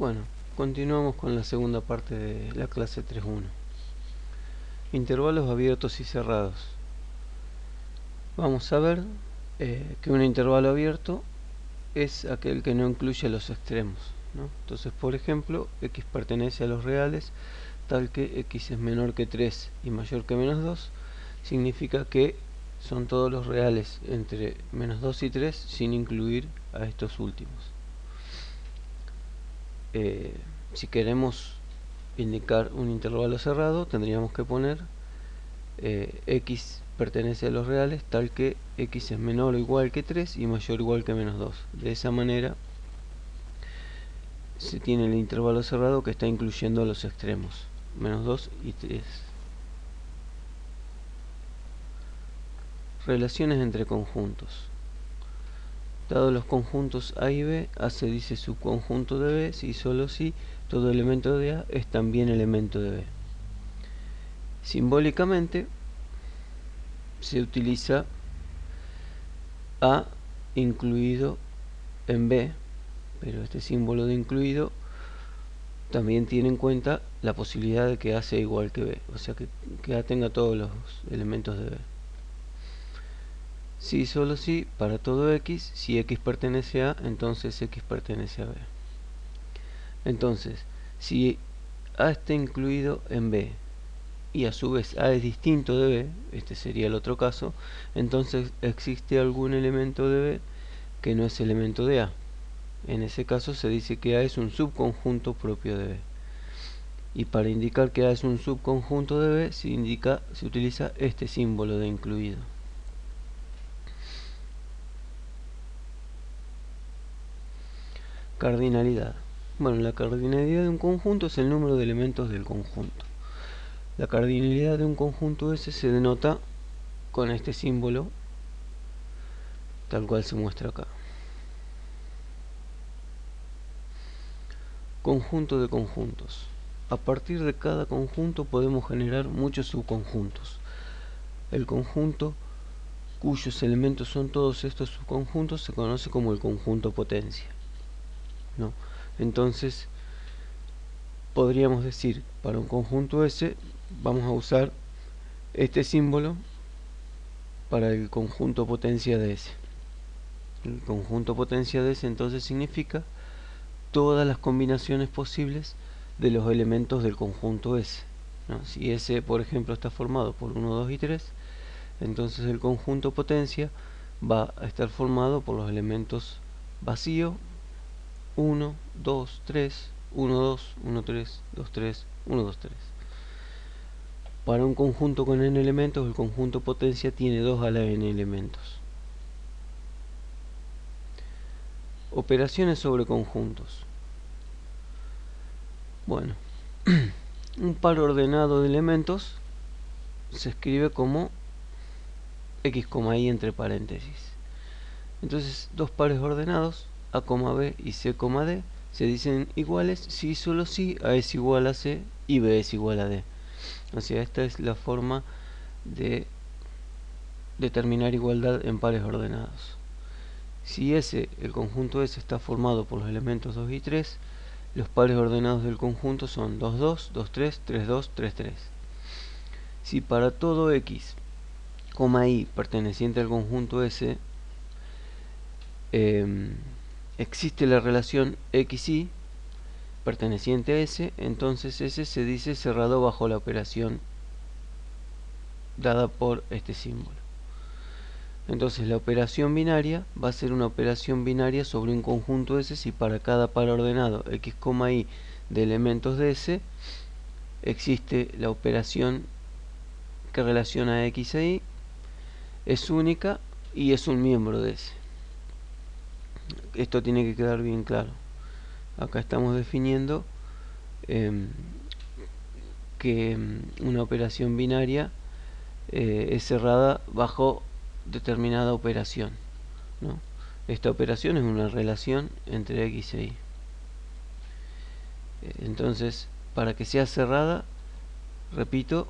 Bueno, continuamos con la segunda parte de la clase 3.1. Intervalos abiertos y cerrados. Vamos a ver que un intervalo abierto es aquel que no incluye los extremos, ¿no? Entonces, por ejemplo, x pertenece a los reales, tal que x es menor que 3 y mayor que menos 2, significa que son todos los reales entre menos 2 y 3 sin incluir a estos últimos. Si queremos indicar un intervalo cerrado, tendríamos que poner x pertenece a los reales tal que x es menor o igual que 3 y mayor o igual que menos 2. De esa manera se tiene el intervalo cerrado que está incluyendo los extremos, menos 2 y 3. Relaciones entre conjuntos. Dados los conjuntos A y B, A se dice subconjunto de B si y solo si todo elemento de A es también elemento de B. Simbólicamente se utiliza A incluido en B, pero este símbolo de incluido también tiene en cuenta la posibilidad de que A sea igual que B, o sea que A tenga todos los elementos de B. Si solo si para todo X, si X pertenece a A, entonces X pertenece a B. Entonces, si A está incluido en B y a su vez A es distinto de B, este sería el otro caso, entonces existe algún elemento de B que no es elemento de A. En ese caso se dice que A es un subconjunto propio de B. Y para indicar que A es un subconjunto de B se utiliza este símbolo de incluido. Cardinalidad. Bueno, la cardinalidad de un conjunto es el número de elementos del conjunto. La cardinalidad de un conjunto S se denota con este símbolo, tal cual se muestra acá. Conjunto de conjuntos. A partir de cada conjunto podemos generar muchos subconjuntos. El conjunto cuyos elementos son todos estos subconjuntos se conoce como el conjunto potencia, ¿no? Entonces podríamos decir, para un conjunto S vamos a usar este símbolo para el conjunto potencia de S. El conjunto potencia de S entonces significa todas las combinaciones posibles de los elementos del conjunto S, ¿no? Si S, por ejemplo, está formado por 1, 2 y 3, entonces el conjunto potencia va a estar formado por los elementos vacío 1, 2, 3, 1, 2, 1, 3, 2, 3, 1, 2, 3. Para un conjunto con n elementos, el conjunto potencia tiene 2 a la n elementos. Operaciones sobre conjuntos. Bueno, un par ordenado de elementos se escribe como x, y entre paréntesis. Entonces, dos pares ordenados, a, b y c, d, se dicen iguales si y solo si a es igual a c y b es igual a d. O sea, esta es la forma de determinar igualdad en pares ordenados. Si S, el conjunto S, está formado por los elementos 2 y 3, los pares ordenados del conjunto son 2, 2, 2, 3, 3, 2, 3, 3. Si para todo X, y perteneciente al conjunto S, existe la relación XY perteneciente a S, entonces S se dice cerrado bajo la operación dada por este símbolo. Entonces la operación binaria va a ser una operación binaria sobre un conjunto S si para cada par ordenado x, y de elementos de S existe la operación que relaciona x e y, es única y es un miembro de S. Esto tiene que quedar bien claro. Acá estamos definiendo que una operación binaria es cerrada bajo determinada operación, ¿no? Esta operación es una relación entre x e y. Entonces, para que sea cerrada, repito,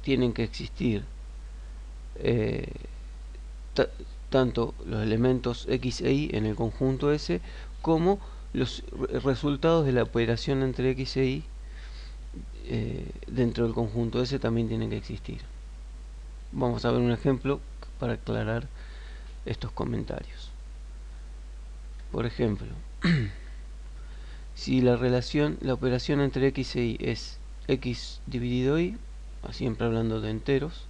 tienen que existir tanto los elementos x e y en el conjunto S como los resultados de la operación entre x e y dentro del conjunto S también tienen que existir. Vamos a ver un ejemplo para aclarar estos comentarios. Por ejemplo, si la operación entre x e y es x dividido y, siempre hablando de enteros,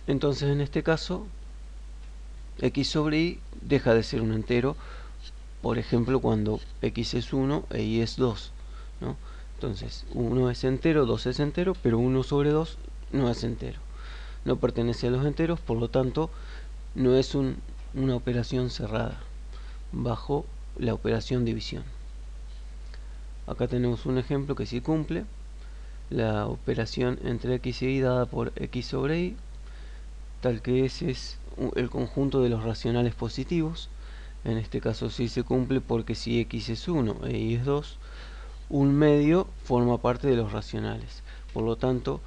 entonces en este caso x sobre y deja de ser un entero, por ejemplo cuando x es 1 e y es 2, ¿no? Entonces 1 es entero, 2 es entero, pero 1 sobre 2 no es entero, no pertenece a los enteros, por lo tanto no es una operación cerrada bajo la operación división. Acá tenemos un ejemplo que sí cumple. La operación entre x y y dada por x sobre y, tal que ese es el conjunto de los racionales positivos. En este caso sí se cumple porque si x es 1 e y es 2, un medio forma parte de los racionales. Por lo tanto,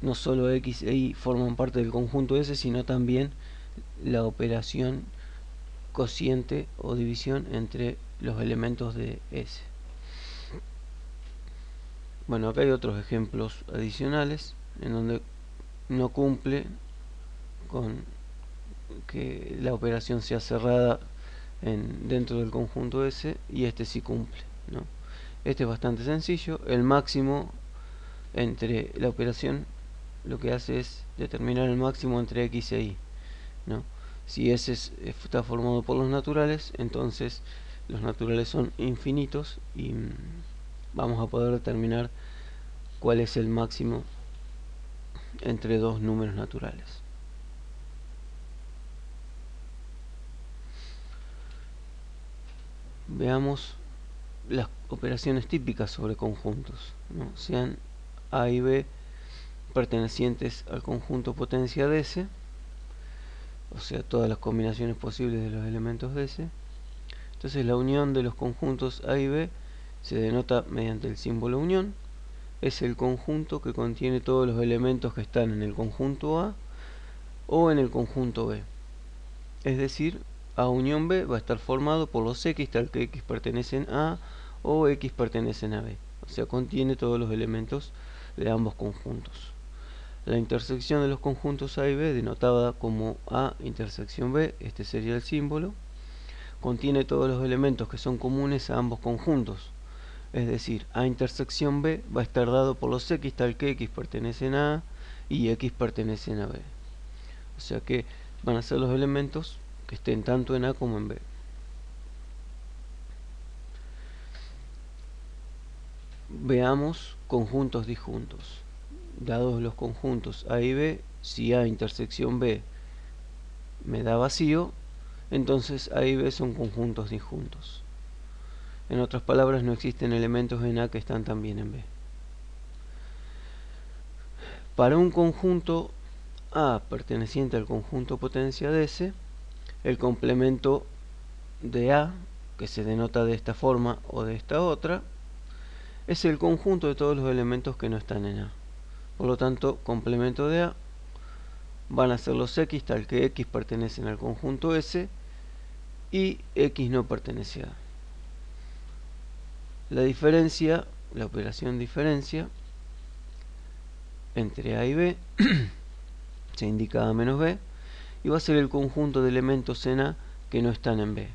no solo x e y forman parte del conjunto S, sino también la operación cociente o división entre los elementos de S. Bueno, acá hay otros ejemplos adicionales en donde no cumple con que la operación sea cerrada dentro del conjunto S, y este sí cumple, ¿no? Este es bastante sencillo. El máximo entre la operación lo que hace es determinar el máximo entre x e y, ¿no? Si S está formado por los naturales, entonces los naturales son infinitos y vamos a poder determinar cuál es el máximo entre dos números naturales. Veamos las operaciones típicas sobre conjuntos, ¿no? Sean A y B pertenecientes al conjunto potencia de S, o sea, todas las combinaciones posibles de los elementos de S. Entonces la unión de los conjuntos A y B se denota mediante el símbolo unión. Es el conjunto que contiene todos los elementos que están en el conjunto A o en el conjunto B. Es decir, A unión B va a estar formado por los X, tal que X pertenecen a A o X pertenecen a B. O sea, contiene todos los elementos de ambos conjuntos. La intersección de los conjuntos A y B, denotada como A intersección B, este sería el símbolo, contiene todos los elementos que son comunes a ambos conjuntos. Es decir, A intersección B va a estar dado por los X, tal que X pertenecen a A y X pertenecen a B. O sea que van a ser los elementos que estén tanto en A como en B. Veamos conjuntos disjuntos. Dados los conjuntos A y B, si A intersección B me da vacío, entonces A y B son conjuntos disjuntos. En otras palabras, no existen elementos en A que están también en B. Para un conjunto A perteneciente al conjunto potencia de S, el complemento de A, que se denota de esta forma o de esta otra, es el conjunto de todos los elementos que no están en A. Por lo tanto, complemento de A van a ser los X, tal que X pertenecen al conjunto S y X no pertenece a A. La diferencia, la operación diferencia entre A y B se indica A menos B y va a ser el conjunto de elementos en A que no están en B.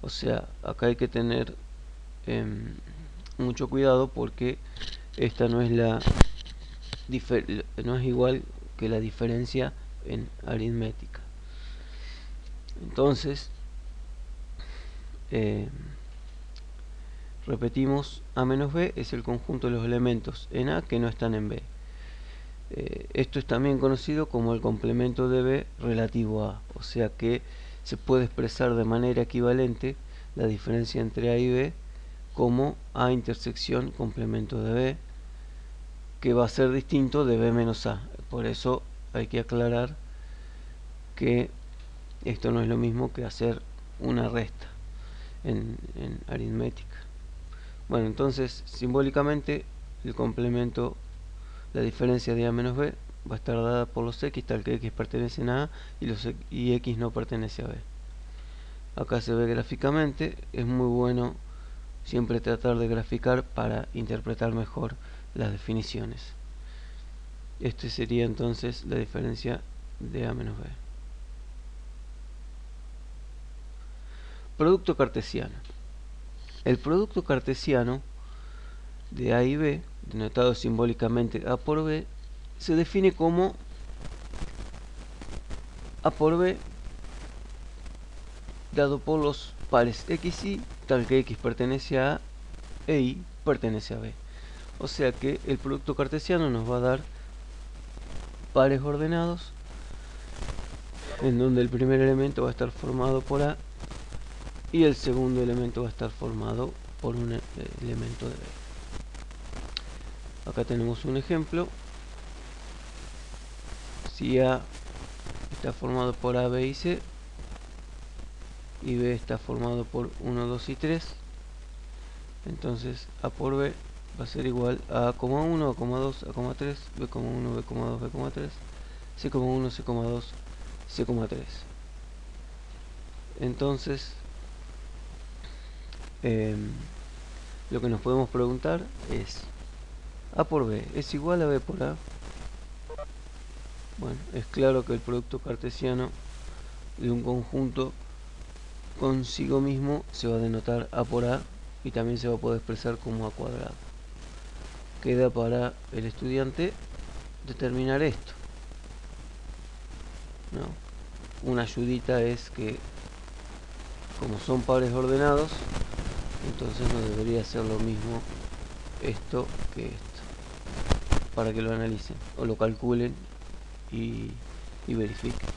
O sea, acá hay que tener mucho cuidado porque esta no es no es igual que la diferencia en aritmética. Entonces, repetimos, A menos B es el conjunto de los elementos en A que no están en B. Esto es también conocido como el complemento de B relativo a A, o sea que se puede expresar de manera equivalente la diferencia entre A y B como A intersección complemento de B, que va a ser distinto de B menos A. Por eso hay que aclarar que esto no es lo mismo que hacer una resta en aritmética. Bueno, entonces simbólicamente el complemento, la diferencia de A menos B va a estar dada por los X, tal que X pertenecen a A y X no pertenece a B. Acá se ve gráficamente. Es muy bueno siempre tratar de graficar para interpretar mejor las definiciones. Este sería entonces la diferencia de A menos B. Producto cartesiano. El producto cartesiano de A y B, denotado simbólicamente A por B, se define como A por B dado por los pares x y, tal que x pertenece a A e y pertenece a B. O sea que el producto cartesiano nos va a dar pares ordenados en donde el primer elemento va a estar formado por A y el segundo elemento va a estar formado por un elemento de B. Acá tenemos un ejemplo. Si A está formado por A, B y C y B está formado por 1, 2 y 3, entonces A por B va a ser igual a A,1, A,2, A,3, B,1, B,2, B,3, C,1, C,2, C,3. Entonces lo que nos podemos preguntar es: A por B es igual a B por A. Bueno, es claro que el producto cartesiano de un conjunto consigo mismo se va a denotar A por A y también se va a poder expresar como A cuadrado. Queda para el estudiante determinar esto, ¿no? Una ayudita es que, como son pares ordenados, entonces no debería ser lo mismo esto que esto, para que lo analicen o lo calculen y verifiquen.